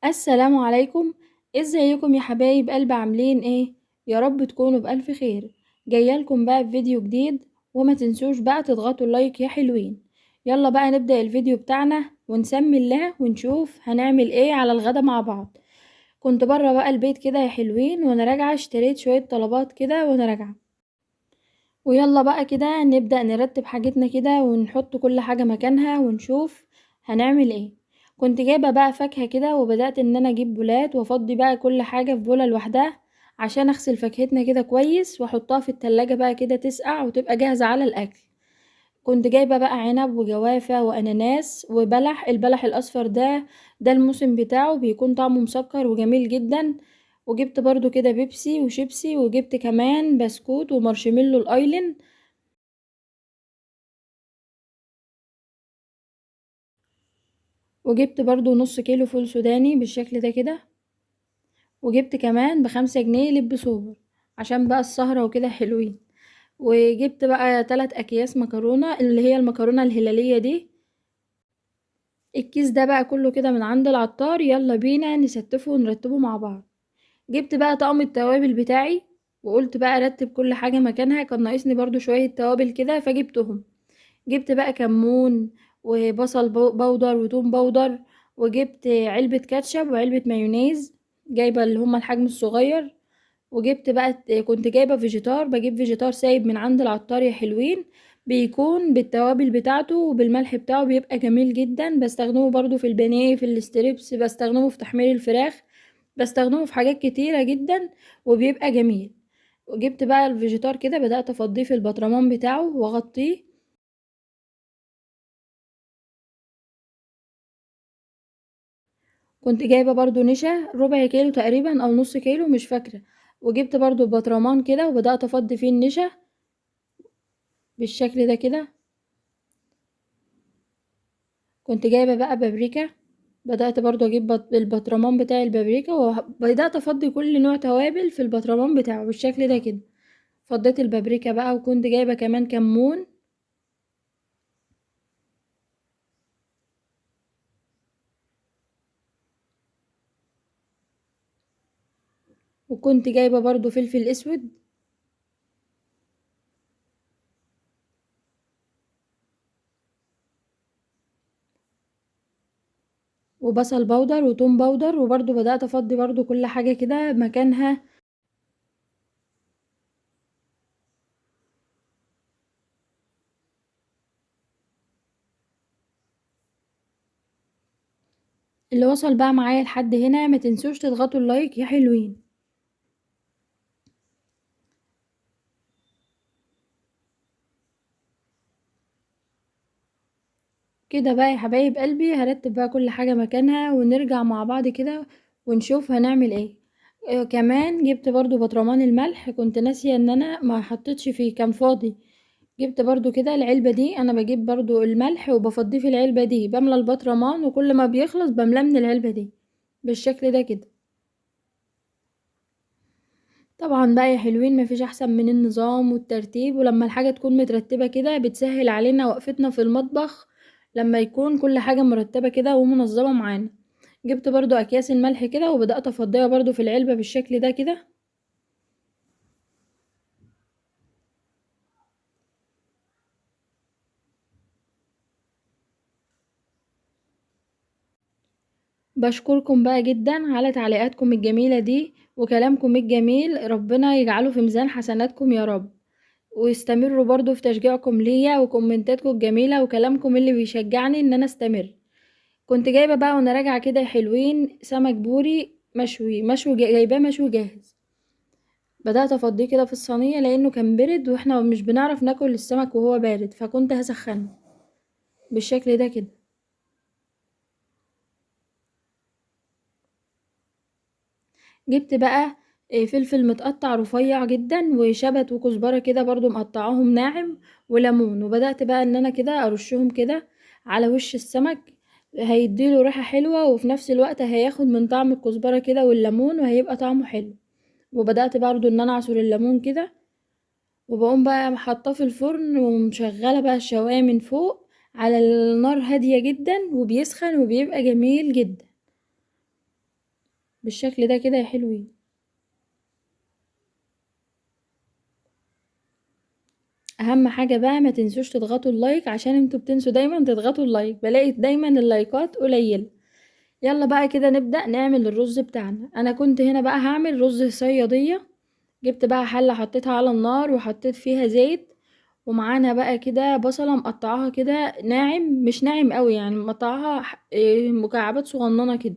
السلام عليكم. ازيكم يا حبايب قلب، عاملين ايه؟ يا رب تكونوا بألف خير. جايالكم بقى بفيديو جديد، وما تنسوش بقى تضغطوا اللايك يا حلوين. يلا بقى نبدأ الفيديو بتاعنا ونسمي الله ونشوف هنعمل ايه على الغدا مع بعض. كنت بره بقى البيت كده يا حلوين، وانا راجعة اشتريت شوية طلبات كده وانا راجعة. ويلا بقى كده نبدأ نرتب حاجتنا كده ونحط كل حاجة مكانها ونشوف هنعمل ايه. كنت جايبة بقى فاكهة كده، وبدأت ان انا اجيب بولات وافضي بقى كل حاجة في بولة لوحدها، عشان اغسل فاكهتنا كده كويس واحطها في التلاجة بقى كده تسقع وتبقى جاهزة على الاكل. كنت جايبة بقى عنب وجوافة واناناس وبلح، البلح الاصفر ده الموسم بتاعه بيكون طعمه مسكر وجميل جدا. وجبت برضو كده بيبسي وشيبسي، وجبت كمان بسكوت ومارشميلو الايلين. وجبت برضو نص كيلو فول سوداني بالشكل ده كده. وجبت كمان ب5 جنيه لب سوبر، عشان بقى السهرة وكده حلوين. وجبت بقى 3 اكياس مكرونة، اللي هي المكرونة الهلالية دي. الكيس ده بقى كله كده من عند العطار. يلا بينا نستفه ونرتبه مع بعض. جبت بقى طقم التوابل بتاعي، وقلت بقى ارتب كل حاجة مكانها، كان ناقصني برضو شوية توابل كده فجبتهم. جبت بقى كمون وبصل بودر وتوم بودر. وجبت علبة كاتشب وعلبة مايونيز، جايبة اللي هما الحجم الصغير. وجبت بقى كنت جايبة فيجيتار، بجيب فيجيتار سايب من عند العطار يا حلوين. بيكون بالتوابل بتاعته وبالملح بتاعه، بيبقى جميل جدا. بستخدمه برضو في البانيه، في الستريبس، بستخدمه في تحمير الفراخ، بستخدمه في حاجات كتيرة جدا وبيبقى جميل. وجبت بقى الفيجيتار كده، بدأت افضيه في البطرمان بتاعه واغطيه. كنت جايبة برضو نشا ربع كيلو تقريبا او نص كيلو مش فاكرة. وجبت برضو برطمان كده، وبدأت افضي فيه النشا بالشكل ده كده. كنت جايبة بقى بابريكا، بدأت برضو اجيب البطرمان بتاع البابريكا، وبدأت افضي كل نوع توابل في البطرمان بتاعه بالشكل ده كده. فضيت البابريكا بقى، وكنت جايبة كمان كمون. وكنت جايبة برضو فلفل اسود. وبصل بودر وتوم بودر، وبرضو بدأت افضي برضو كل حاجة كده مكانها. اللي وصل بقى معايا لحد هنا، ما تنسوش تضغطوا اللايك يا حلوين. كده بقى يا حبايب قلبي، هرتب بقى كل حاجة مكانها ونرجع مع بعض كده ونشوف هنعمل ايه. كمان جبت برضو برطمان الملح، كنت ناسية ان انا ما حطيتش فيه، كان فاضي. جبت برضو كده العلبة دي، انا بجيب برضو الملح وبفضيه في العلبة دي، بملى البطرمان وكل ما بيخلص بملاه من العلبة دي بالشكل ده كده. طبعا بقى يا حلوين، مفيش احسن من النظام والترتيب، ولما الحاجة تكون مترتبة كده بتسهل علينا وقفتنا في المطبخ، لما يكون كل حاجة مرتبة كده ومنظمة معانا. جبت برضو اكياس الملح كده، وبدأت افضيها برضو في العلبة بالشكل ده كده. بشكركم بقى جدا على تعليقاتكم الجميلة دي وكلامكم الجميل، ربنا يجعله في ميزان حسناتكم يا رب. واستمروا برضو في تشجيعكم ليا وكومنتاتكم الجميلة وكلامكم اللي بيشجعني ان انا استمر. كنت جايبة بقى وانا راجعة كده يا حلوين سمك بوري مشوي، جايباه مشوي جاهز. بدأت افضيه كده في الصينية، لانه كان برد واحنا مش بنعرف ناكل السمك وهو بارد، فكنت هسخنه بالشكل ده كده. جبت بقى فلفل متقطع رفيع جدا، وشبت وكزبرة كده برضو مقطعاهم ناعم، وليمون. وبدأت بقى ان انا كده ارشهم كده على وش السمك، هيديله ريحة حلوة، وفي نفس الوقت هياخد من طعم الكزبرة كده والليمون، وهيبقى طعمه حلو. وبدأت برضو ان انا اعصر الليمون كده، وبقوم بقى حاطاه في الفرن ومشغلة بقى الشواية من فوق على النار هادية جدا، وبيسخن وبيبقى جميل جدا. بالشكل ده كده يا حلوين. اهم حاجة بقى ما تنسوش تضغطوا اللايك، عشان انتوا بتنسوا دايما تضغطوا اللايك، بلاقي دايما اللايكات قليلة. يلا بقى كده نبدأ نعمل الرز بتاعنا. انا كنت هنا بقى هعمل رز صيادية. جبت بقى حلة حطيتها على النار وحطيت فيها زيت، ومعانا بقى كده بصلة مقطعاها كده ناعم، مش ناعم قوي يعني، مقطعاها مكعبات صغننة كده.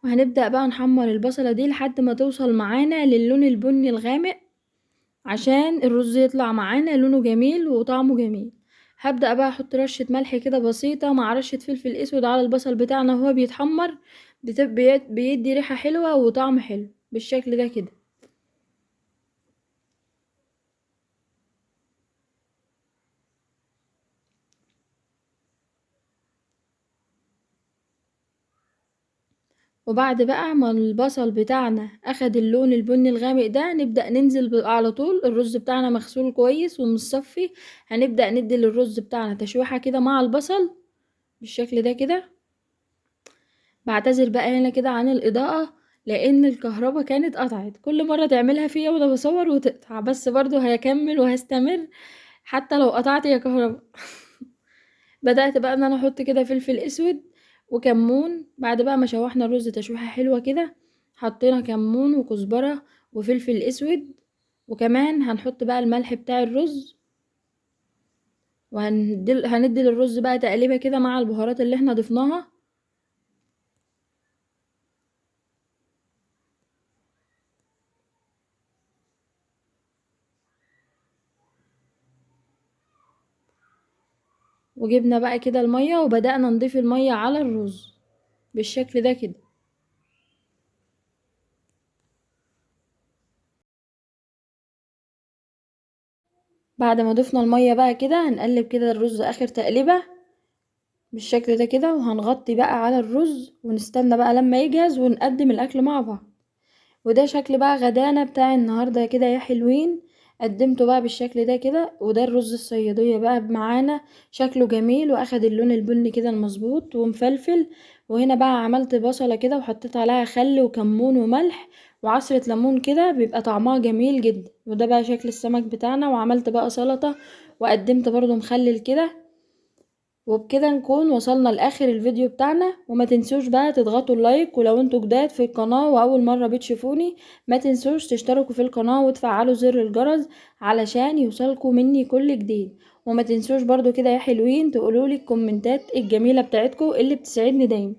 وهنبدأ بقى نحمر البصلة دي لحد ما توصل معانا للون البني الغامق، عشان الرز يطلع معانا لونه جميل وطعمه جميل. هبدأ بقى احط رشة ملح كده بسيطة مع رشة فلفل اسود على البصل بتاعنا وهو بيتحمر، بيدي ريحة حلوة وطعم حلو بالشكل ده كده. وبعد بقى ما البصل بتاعنا اخد اللون البني الغامق ده، نبدأ ننزل على طول الرز بتاعنا مغسول كويس ومتصفي. هنبدأ ندي للرز بتاعنا تشويحة كده مع البصل بالشكل ده كده. بعتذر بقى هنا كده عن الإضاءة، لأن الكهربا كانت قطعت كل مرة تعملها فيا وأنا بصور وتقطع، بس برضو هكمل وهستمر حتى لو قطعت يا كهربا. بدأت بقى ان انا احط كده فلفل اسود وكمون. بعد بقى ما شوحنا الرز تشويحة حلوة كده، حطينا كمون وكزبرة وفلفل اسود، وكمان هنحط بقى الملح بتاع الرز، هندي للرز بقى تقليبة كده مع البهارات اللي احنا ضفناها. وجبنا بقى كده المية وبدأنا نضيف المية على الرز بالشكل ده كده. بعد ما ضفنا المية بقى كده هنقلب كده الرز اخر تقليبة بالشكل ده كده، وهنغطي بقى على الرز ونستنى بقى لما يجهز ونقدم الاكل مع بعض. وده شكل بقى غدانا بتاع النهاردة كده يا حلوين. قدمته بقى بالشكل ده كده، وده الرز الصيادية بقى معانا، شكله جميل واخد اللون البني كده المظبوط ومفلفل. وهنا بقى عملت بصلة كده وحطيت عليها خل وكمون وملح وعصرة ليمون كده، بيبقى طعمها جميل جدا. وده بقى شكل السمك بتاعنا. وعملت بقى سلطة وقدمت برضو مخلل كده. وبكده نكون وصلنا لاخر الفيديو بتاعنا. وما تنسوش بقى تضغطوا اللايك، ولو انتوا جداد في القناة واول مرة بتشوفوني ما تنسوش تشتركوا في القناة وتفعلوا زر الجرس علشان يوصلكوا مني كل جديد. وما تنسوش برضو كده يا حلوين تقولولي الكومنتات الجميلة بتاعتكم اللي بتسعدني دايما.